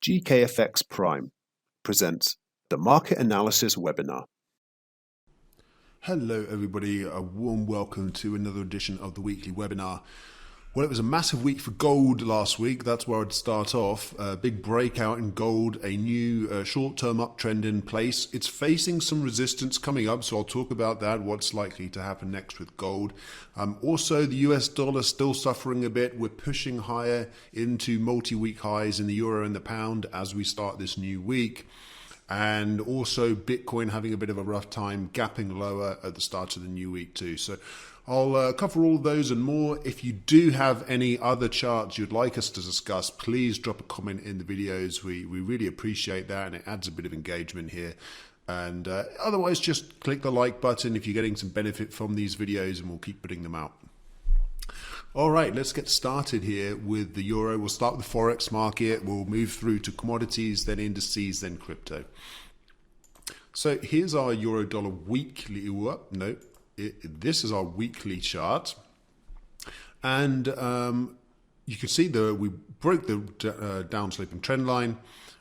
GKFX Prime presents the Market Analysis Webinar. Hello everybody, a warm welcome to another edition of the weekly webinar. Well, it was a massive week for gold last week. That's where I'd start off. A big breakout in gold, a new short-term uptrend in place. It's facing some resistance coming up, so I'll talk about that, what's likely to happen next with gold. Also, the US dollar still suffering a bit. We're pushing higher into multi-week highs in the euro and the pound as we start this new week. And also Bitcoin having a bit of a rough time, gapping lower at the start of the new week too. So I'll cover all those and more. If you do have any other charts you'd like us to discuss, please drop a comment in the videos. We really appreciate that, and it adds a bit of engagement here. And otherwise, just click the like button if you're getting some benefit from these videos, and we'll keep putting them out. All right, let's get started here with the euro. We'll start with the Forex market. We'll move through to commodities, then indices, then crypto. So here's our euro dollar weekly. This is our weekly chart, and you can see we broke the downsloping trend line.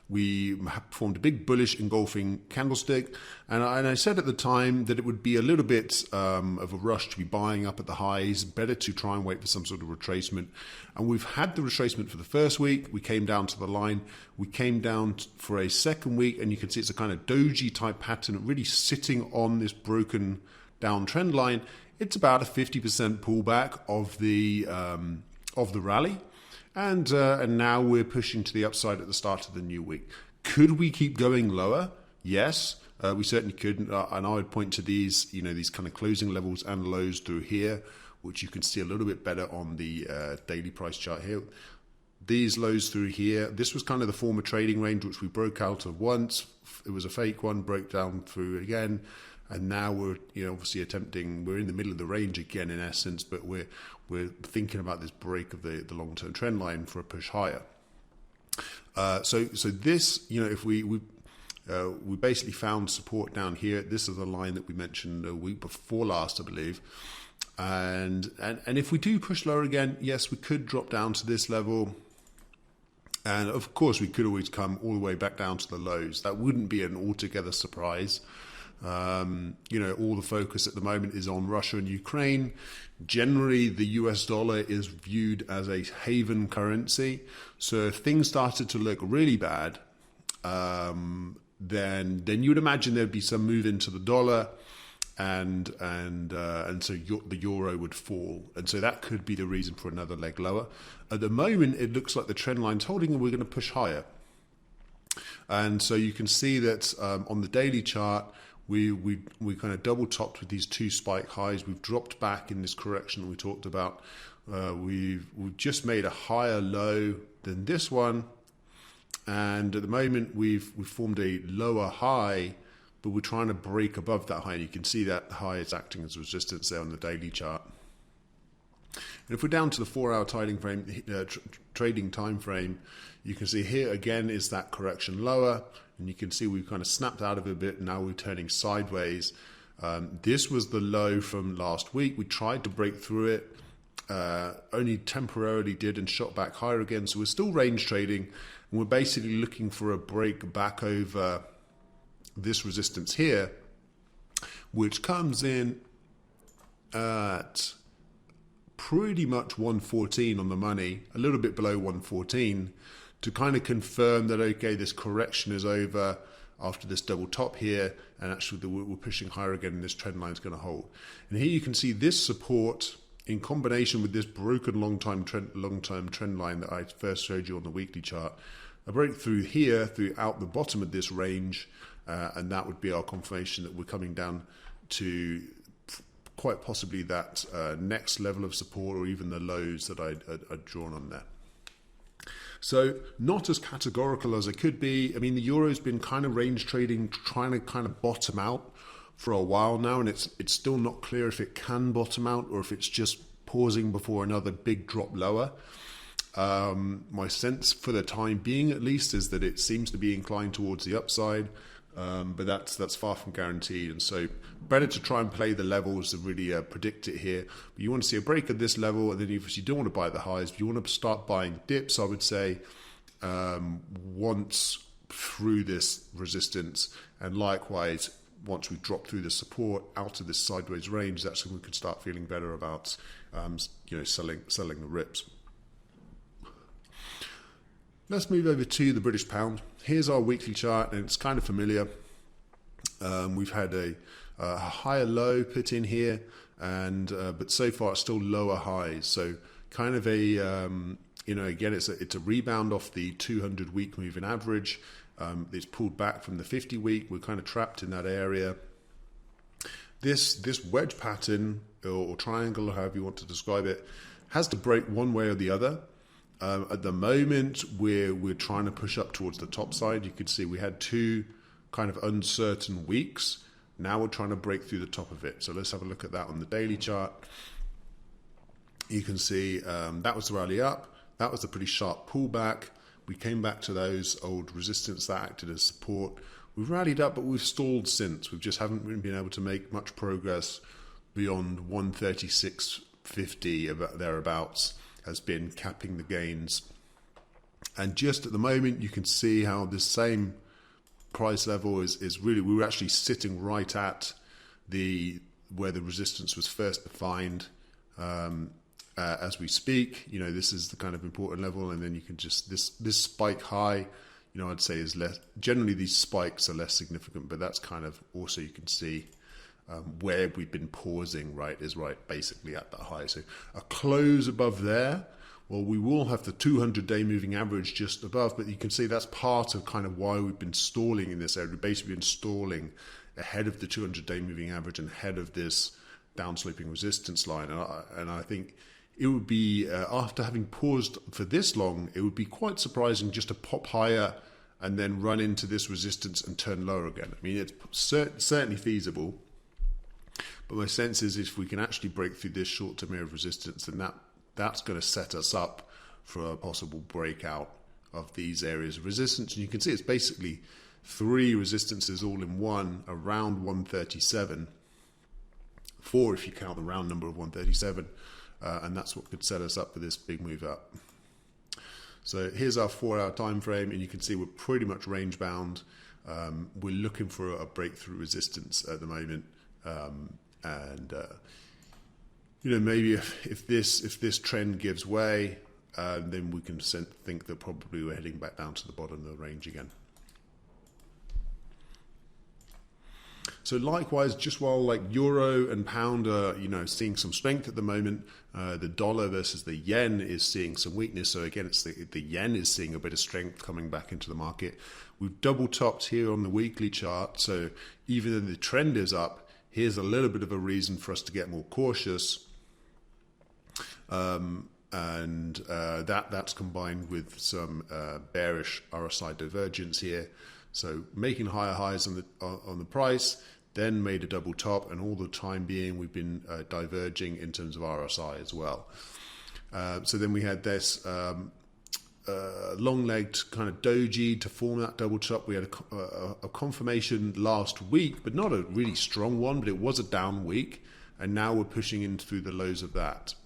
We formed a big bullish engulfing candlestick, and I said at the time that it would be a little bit of a rush to be buying up at the highs, better to try and wait for some sort of retracement. And we've had the retracement for the first week. We came down to the line. We came down for a second week, and you can see it's a kind of doji type pattern, really sitting on this broken downtrend line. It's about a 50% pullback of the rally. And now we're pushing to the upside at the start of the new week. Could we keep going lower? Yes, we certainly could. And I would point to these, these kind of closing levels and lows through here, which you can see a little bit better on the daily price chart here. These lows through here, this was kind of the former trading range, which we broke out of once. It was a fake one, broke down through again. And now we're, obviously we're in the middle of the range again in essence, but we're thinking about this break of the long-term trend line for a push higher. So this, if we basically found support down here. This is the line that we mentioned a week before last, I believe. And if we do push lower again, yes, we could drop down to this level. And of course, we could always come all the way back down to the lows. That wouldn't be an altogether surprise. All the focus at the moment is on Russia and Ukraine. Generally, the US dollar is viewed as a haven currency. So if things started to look really bad, then you would imagine there'd be some move into the dollar, and so the euro would fall. And so that could be the reason for another leg lower. At the moment, it looks like the trend line's holding, and we're going to push higher. And so you can see that on the daily chart, we kind of double topped with these two spike highs. We've dropped back in this correction that we talked about. We've just made a higher low than this one, and at the moment we've formed a lower high, but we're trying to break above that high. And you can see that high is acting as resistance there on the daily chart. And if we're down to the 4-hour trading time frame, you can see here again is that correction lower, and you can see we've kind of snapped out of it a bit. Now we're turning sideways. This was the low from last week. We tried to break through it, only temporarily did, and shot back higher again. So we're still range trading, and we're basically looking for a break back over this resistance here, which comes in at pretty much 114 on the money, a little bit below 114, to kind of confirm that, okay, this correction is over after this double top here, and actually we're pushing higher again, and this trend line is going to hold. And here you can see this support in combination with this broken long-term trend line that I first showed you on the weekly chart. A breakthrough here throughout the bottom of this range, and that would be our confirmation that we're coming down to quite possibly that next level of support, or even the lows that I'd drawn on there. So not as categorical as it could be. I mean, the euro's been kind of range trading, trying to kind of bottom out for a while now, and it's still not clear if it can bottom out or if it's just pausing before another big drop lower. My sense for the time being, at least, is that it seems to be inclined towards the upside. But that's far from guaranteed, and so better to try and play the levels to really predict it here. But you want to see a break at this level, and then if you don't want to buy the highs, if you want to start buying dips, I would say once through this resistance, and likewise once we drop through the support out of this sideways range, that's when we can start feeling better about selling the rips. Let's move over to the British pound. Here's our weekly chart, and it's kind of familiar. We've had a higher low put in here, and but so far it's still lower highs. So kind of a again, it's a rebound off the 200-week moving average. It's pulled back from the 50-week. We're kind of trapped in that area. This wedge pattern or triangle, or however you want to describe it, has to break one way or the other. At the moment, we're trying to push up towards the top side. You could see we had two kind of uncertain weeks. Now we're trying to break through the top of it. So let's have a look at that on the daily chart. You can see that was the rally up. That was a pretty sharp pullback. We came back to those old resistance that acted as support. We've rallied up, but we've stalled since. We just haven't really been able to make much progress beyond 136.50, about thereabouts, has been capping the gains. And just at the moment, you can see how this same price level is really, we were actually sitting right at where the resistance was first defined. As we speak, this is the kind of important level, and then you can just this spike high, I'd say is less. Generally, these spikes are less significant, but that's kind of also, you can see where we've been pausing, is basically at that high. So a close above there. Well, we will have the 200-day moving average just above, but you can see that's part of kind of why we've been stalling in this area. We've basically been stalling ahead of the 200-day moving average and ahead of this downsloping resistance line, and I think it would be, after having paused for this long, it would be quite surprising just to pop higher and then run into this resistance and turn lower again. I mean, it's certainly feasible, but my sense is if we can actually break through this short-term area of resistance, then that's going to set us up for a possible breakout of these areas of resistance. And you can see it's basically three resistances all in one around 137, four if you count the round number of 137. And that's what could set us up for this big move up. So here's our 4-hour time frame, and you can see we're pretty much range bound. We're looking for a breakthrough resistance at the moment, maybe if this trend gives way, then we can think that probably we're heading back down to the bottom of the range again. So likewise, just while euro and pound are seeing some strength at the moment, the dollar versus the yen is seeing some weakness. So again, it's the yen is seeing a bit of strength coming back into the market. We've double topped here on the weekly chart. So even though the trend is up, here's a little bit of a reason for us to get more cautious. That's combined with some bearish RSI divergence here. So making higher highs on the price, then made a double top, and all the time being we've been diverging in terms of RSI as well. So then we had this long-legged kind of doji to form that double top. We had a confirmation last week, but not a really strong one, but it was a down week, and now we're pushing in through the lows of that.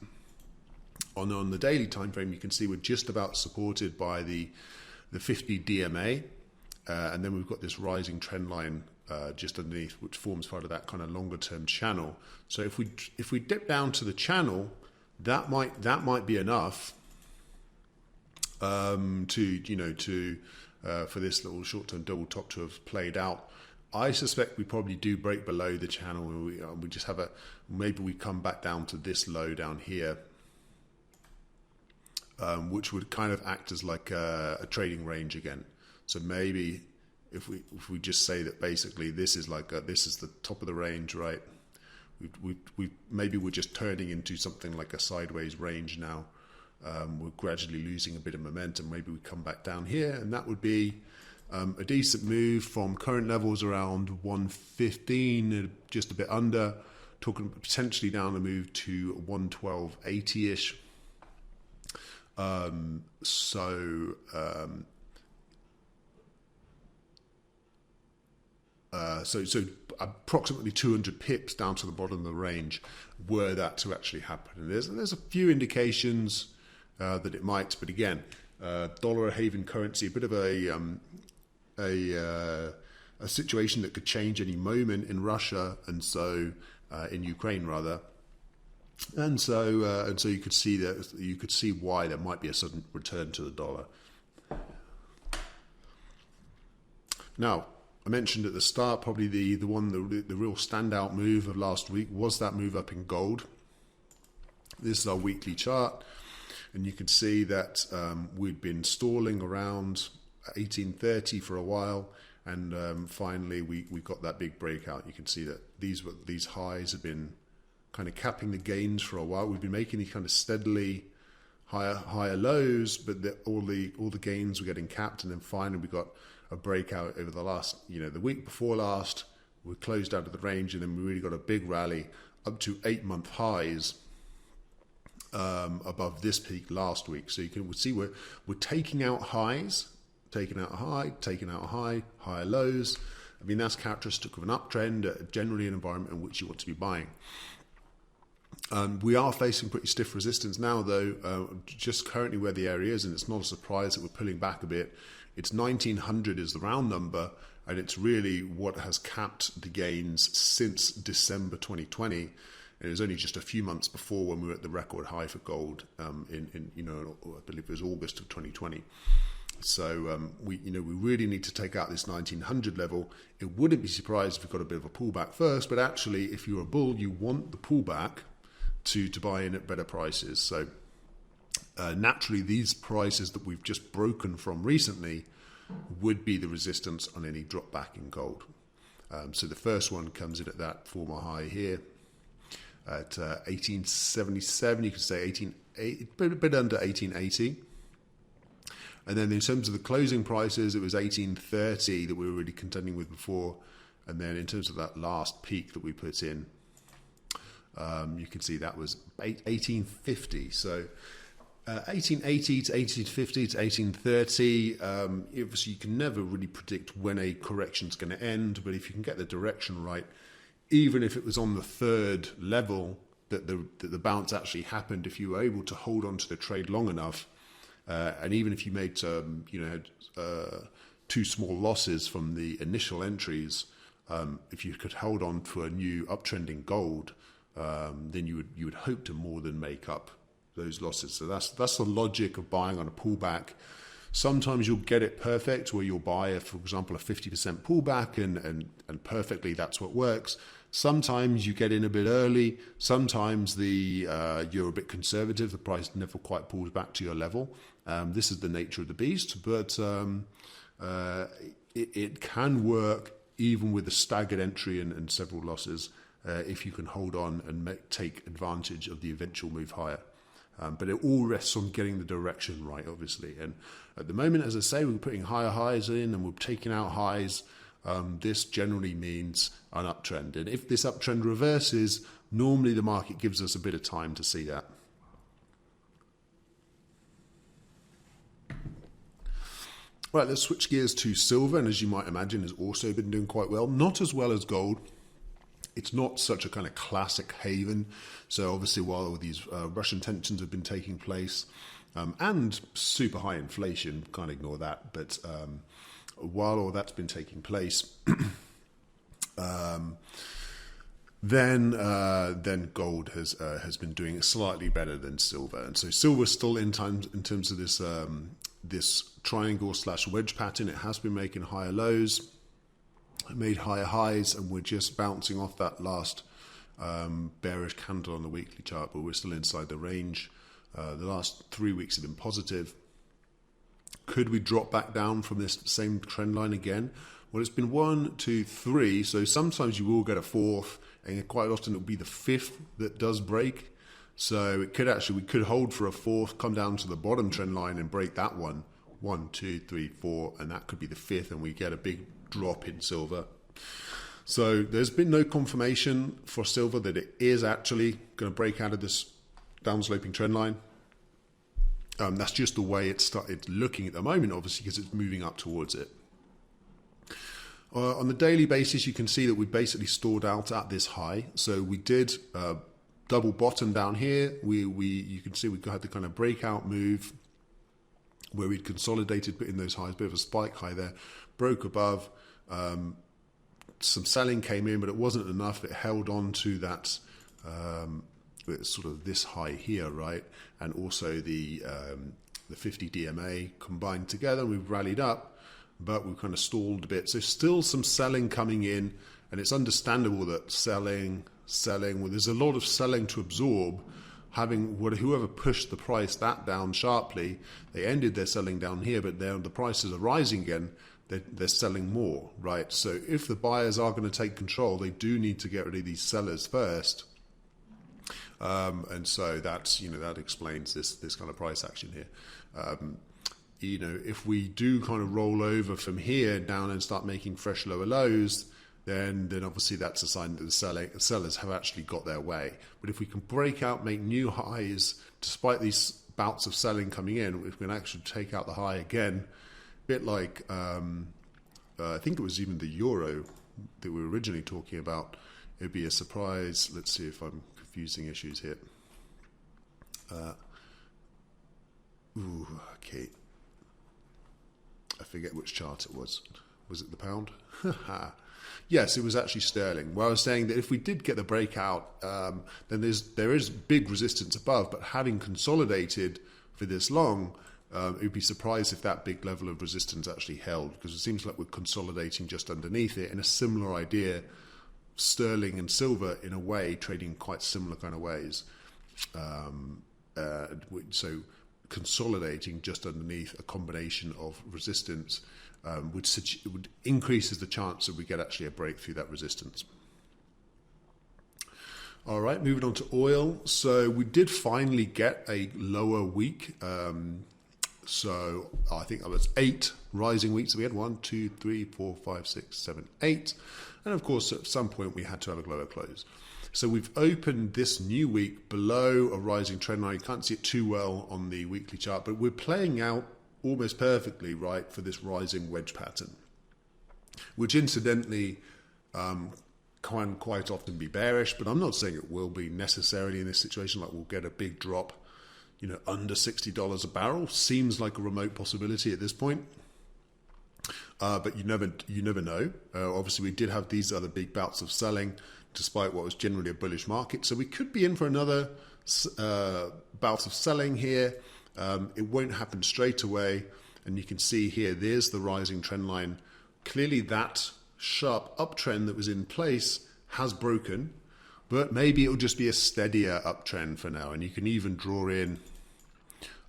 On the daily time frame, you can see we're just about supported by the 50 DMA. And then we've got this rising trend line just underneath, which forms part of that kind of longer term channel. So if we dip down to the channel, that might be enough for this little short term double top to have played out. I suspect we probably do break below the channel, and we just have maybe we come back down to this low down here, which would kind of act as like a trading range again. So maybe if we just say that basically this is the top of the range, right? Maybe we're just turning into something like a sideways range now. We're gradually losing a bit of momentum. Maybe we come back down here, and that would be a decent move from current levels around 115, just a bit under. Talking potentially down a move to 112.80-ish. So approximately 200 pips down to the bottom of the range were that to actually happen. And there's a few indications that it might, but again, dollar haven currency, a bit of a situation that could change any moment in Russia, and so in Ukraine rather, and so you could see why there might be a sudden return to the dollar. Now, I mentioned at the start, probably the real standout move of last week was that move up in gold. This is our weekly chart, and you can see that we'd been stalling around 1830 for a while, and finally we got that big breakout. You can see that these highs have been kind of capping the gains for a while. We've been making these kind of steadily higher lows, but all the gains were getting capped, and then finally we got a breakout over the last, the week before last. We closed out of the range, and then we really got a big rally up to 8-month highs above this peak last week. So you can see we're taking out highs, taking out a high, taking out a high, higher lows. I mean, that's characteristic of an uptrend, generally an environment in which you want to be buying. We are facing pretty stiff resistance now, though, just currently where the area is, and it's not a surprise that we're pulling back a bit. It's 1900 is the round number, and it's really what has capped the gains since December 2020. It was only just a few months before when we were at the record high for gold in I believe it was August of 2020. So we really need to take out this 1900 level. It wouldn't be surprised if we got a bit of a pullback first, but actually, if you're a bull, you want the pullback to buy in at better prices. So naturally, these prices that we've just broken from recently would be the resistance on any drop back in gold. So the first one comes in at that former high here at 1877. You could say a bit under 1880. And then in terms of the closing prices, it was 1830 that we were really contending with before. And then in terms of that last peak that we put in, you can see that was 1850. So 1880 to 1850 to 1830. Obviously, you can never really predict when a correction's going to end, but if you can get the direction right, even if it was on the third level that the bounce actually happened, if you were able to hold on to the trade long enough, and even if you made two small losses from the initial entries, if you could hold on to a new uptrend in gold, then you would hope to more than make up those losses. So that's the logic of buying on a pullback. Sometimes you'll get it perfect, where you'll buy, for example, a 50% pullback, and perfectly that's what works. Sometimes you get in a bit early. Sometimes you're a bit conservative. The price never quite pulls back to your level. This is the nature of the beast, but it can work even with a staggered entry and several losses if you can hold on and take advantage of the eventual move higher. But it all rests on getting the direction right, obviously. And at the moment, as I say, we're putting higher highs in and we're taking out highs. This generally means an uptrend. And if this uptrend reverses, normally the market gives us a bit of time to see that. Right, let's switch gears to silver. And as you might imagine, has also been doing quite well. Not as well as gold. It's not such a kind of classic haven. So obviously, while all these Russian tensions have been taking place and super high inflation, can't ignore that. But while all that's been taking place, then gold has been doing slightly better than silver. And so silver still in terms of this this triangle / wedge pattern. It has been making higher lows, made higher highs, and we're just bouncing off that last bearish candle on the weekly chart, but we're still inside the range. The last 3 weeks have been positive. Could we drop back down from this same trend line again? Well, it's been 1, 2, 3, so sometimes you will get a fourth, and quite often it'll be the fifth that does break. So it could we could hold for a fourth, come down to the bottom trend line and break that one. 1, 2, 3, 4, and that could be the fifth, and we get a big drop in silver. So there's been no confirmation for silver that it is actually going to break out of this downsloping trend line. That's just the way it's looking at the moment, obviously, because it's moving up towards it. On the daily basis, you can see that we basically stalled out at this high. So we did double bottom down here. You can see we had the kind of breakout move where we'd consolidated, put in those highs, bit of a spike high there, broke above, some selling came in, but it wasn't enough. It held on to that sort of this high here, right? And also the 50 DMA combined together. We've rallied up, but we've kind of stalled a bit. So still some selling coming in, and it's understandable that selling, well, there's a lot of selling to absorb. Whoever pushed the price that down sharply, they ended their selling down here, but the prices are rising again. They're selling more, right? So if the buyers are going to take control, they do need to get rid of these sellers first. And so that's, that explains this kind of price action here. If we do kind of roll over from here down and start making fresh lower lows, then obviously that's a sign that the sellers have actually got their way. But if we can break out, make new highs, despite these bouts of selling coming in, if we can actually take out the high again, a bit like, I think it was even the euro that we were originally talking about, it'd be a surprise. Let's see if I'm confusing issues here. Okay. I forget which chart it was. Was it the pound? Yes, it was actually sterling. Where I was saying that if we did get the breakout, then there is big resistance above, but having consolidated for this long, you'd be surprised if that big level of resistance actually held, because it seems like we're consolidating just underneath it. In a similar idea, sterling and silver, in a way, trading quite similar kind of ways. So consolidating just underneath a combination of resistance would increases the chance that we get actually a break through that resistance. All right, moving on to oil. So we did finally get a lower week. So I think that was 8 rising weeks. So we had 1, 2, 3, 4, 5, 6, 7, 8. And of course, at some point we had to have a lower close. So we've opened this new week below a rising trend line. You can't see it too well on the weekly chart, but we're playing out almost perfectly, right, for this rising wedge pattern, which incidentally can quite often be bearish, but I'm not saying it will be necessarily in this situation. Like we'll get a big drop, under $60 a barrel. Seems like a remote possibility at this point. But you never know. Obviously, we did have these other big bouts of selling, despite what was generally a bullish market. So we could be in for another bout of selling here. It won't happen straight away. And you can see here, there's the rising trend line. Clearly that sharp uptrend that was in place has broken, but maybe it'll just be a steadier uptrend for now. And you can even draw in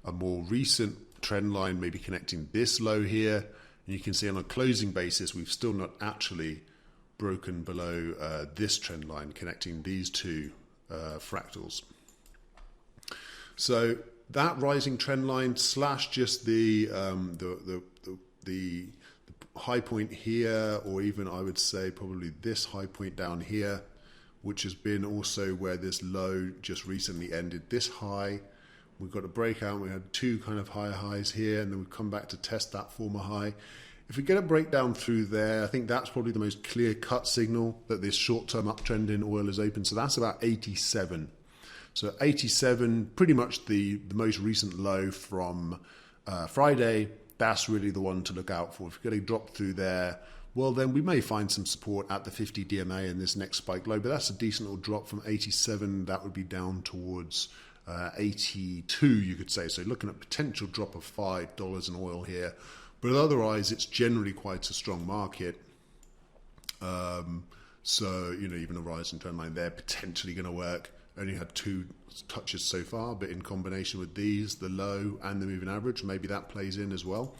a more recent trend line, maybe connecting this low here. And you can see on a closing basis, we've still not actually broken below this trend line, connecting these two fractals. So that rising trend line slash just the high point here, or even I would say probably this high point down here, which has been also where this low just recently ended. This high, we've got a breakout. We had 2 kind of higher highs here, and then we've come back to test that former high. If we get a breakdown through there, I think that's probably the most clear-cut signal that this short-term uptrend in oil is open. So that's about 87. So 87, pretty much the most recent low from Friday. That's really the one to look out for. If we get a drop through there, well, then we may find some support at the 50 DMA in this next spike low. But that's a decent little drop from 87. That would be down towards 82, you could say. So looking at potential drop of $5 in oil here. But otherwise, it's generally quite a strong market. So, even a rising trend line there, potentially going to work. Only had 2 touches so far, but in combination with these, the low and the moving average, maybe that plays in as well.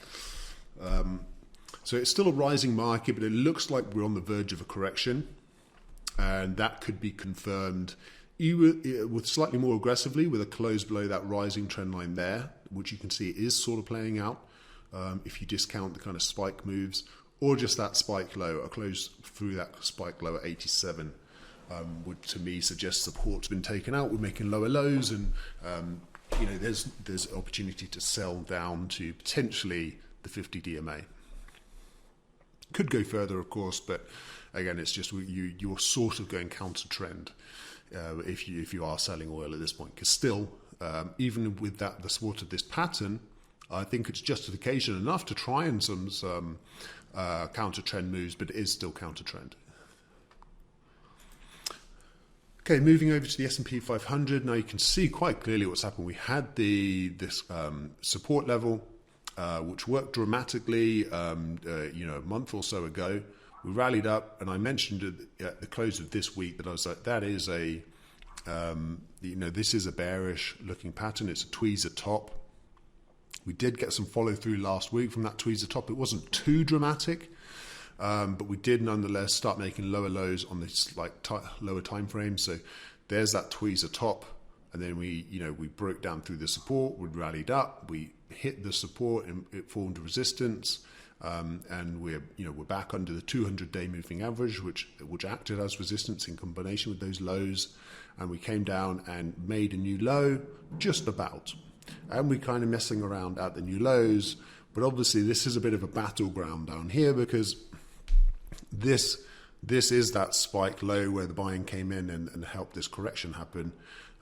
So it's still a rising market, but it looks like we're on the verge of a correction. And that could be confirmed with slightly more aggressively with a close below that rising trend line there, which you can see is sort of playing out. If you discount the kind of spike moves, or just that spike low, a close through that spike low at 87 would to me suggest support's been taken out. We're making lower lows, and there's opportunity to sell down to potentially the 50 DMA. Could go further, of course, but again, it's just you're sort of going counter trend if you are selling oil at this point, because still, even with the support of this pattern, I think it's justification enough to try and some counter trend moves, but it is still counter trend. Okay, moving over to the S&P 500. Now you can see quite clearly what's happened. We had this support level, which worked dramatically, a month or so ago. We rallied up, and I mentioned at the close of this week that I was like, that is this is a bearish looking pattern. It's a tweezer top. We did get some follow through last week from that tweezer top. It wasn't too dramatic, but we did nonetheless start making lower lows on this lower time frame. So there's that tweezer top, and then we broke down through the support. We rallied up. We hit the support, and it formed resistance. And we're back under the 200-day moving average, which acted as resistance in combination with those lows, and we came down and made a new low, just about. And we're kind of messing around at the new lows, but obviously this is a bit of a battleground down here, because this is that spike low where the buying came in and helped this correction happen,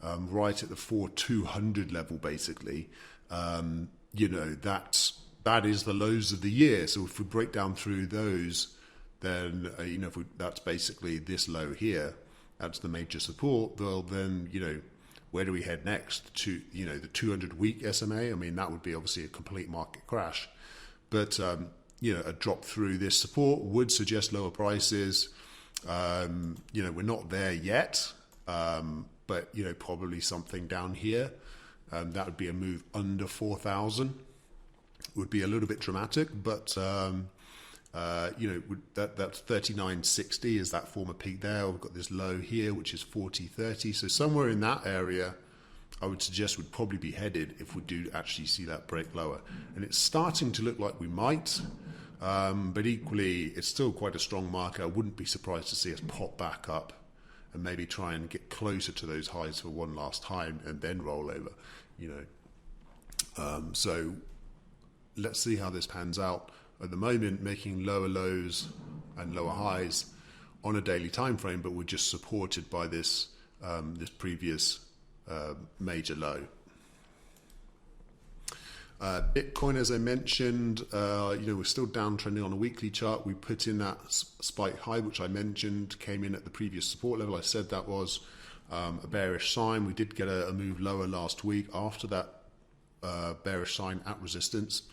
right at the 4200 level, basically. That is the lows of the year. So if we break down through those, then that's basically this low here. That's the major support. Well, then where do we head next? To the 200-week SMA. I mean, that would be obviously a complete market crash. But a drop through this support would suggest lower prices. We're not there yet, but probably something down here. That would be a move under 4,000. Would be a little bit dramatic, but that's 39.60 is that former peak there. We've got this low here, which is 40.30. So somewhere in that area, I would suggest would probably be headed if we do actually see that break lower. And it's starting to look like we might, but equally, it's still quite a strong market. I wouldn't be surprised to see us pop back up and maybe try and get closer to those highs for one last time and then roll over. So let's see how this pans out. At the moment, making lower lows and lower highs on a daily time frame, but we're just supported by this previous major low. Bitcoin, as I mentioned, we're still downtrending on a weekly chart. We put in that spike high, which I mentioned, came in at the previous support level. I said that was a bearish sign. We did get a move lower last week after that bearish sign at resistance.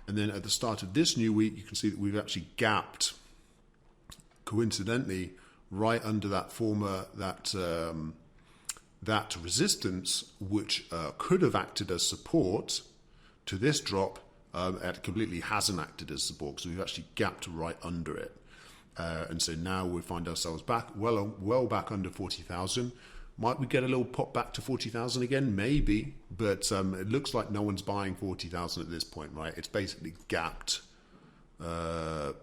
And then at the start of this new week, you can see that we've actually gapped, coincidentally, right under that that resistance, which could have acted as support to this drop. It completely hasn't acted as support, so we've actually gapped right under it. And so now we find ourselves back, well back under 40,000. Might we get a little pop back to 40,000 again? Maybe, but it looks like no one's buying 40,000 at this point, right? It's basically gapped, not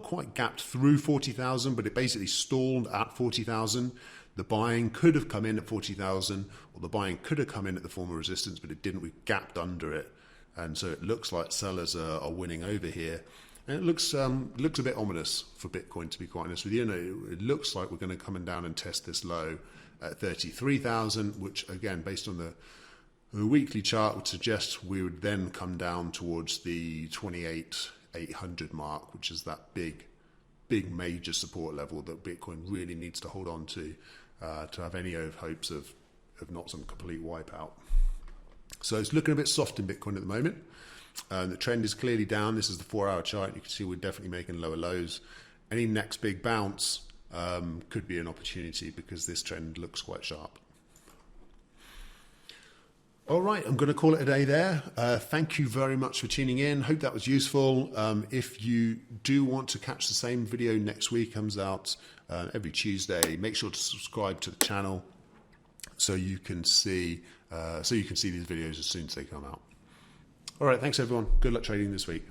quite gapped through 40,000, but it basically stalled at 40,000. The buying could have come in at 40,000, or the buying could have come in at the former resistance, but it didn't. We gapped under it, and so it looks like sellers are winning over here. And it looks a bit ominous for Bitcoin, to be quite honest with you. It looks like we're going to come down and test this low at 33,000, which again, based on the weekly chart, would suggest we would then come down towards the 28,800 mark, which is that big major support level that Bitcoin really needs to hold on to have any hopes of not some complete wipeout. So it's looking a bit soft in Bitcoin at the moment. The trend is clearly down. This is the 4-hour chart. You can see we're definitely making lower lows. Any next big bounce could be an opportunity because this trend looks quite sharp. All right, I'm going to call it a day there. Thank you very much for tuning in. Hope that was useful. If you do want to catch the same video next week, comes out every Tuesday, make sure to subscribe to the channel so you can see these videos as soon as they come out. All right, thanks everyone. Good luck trading this week.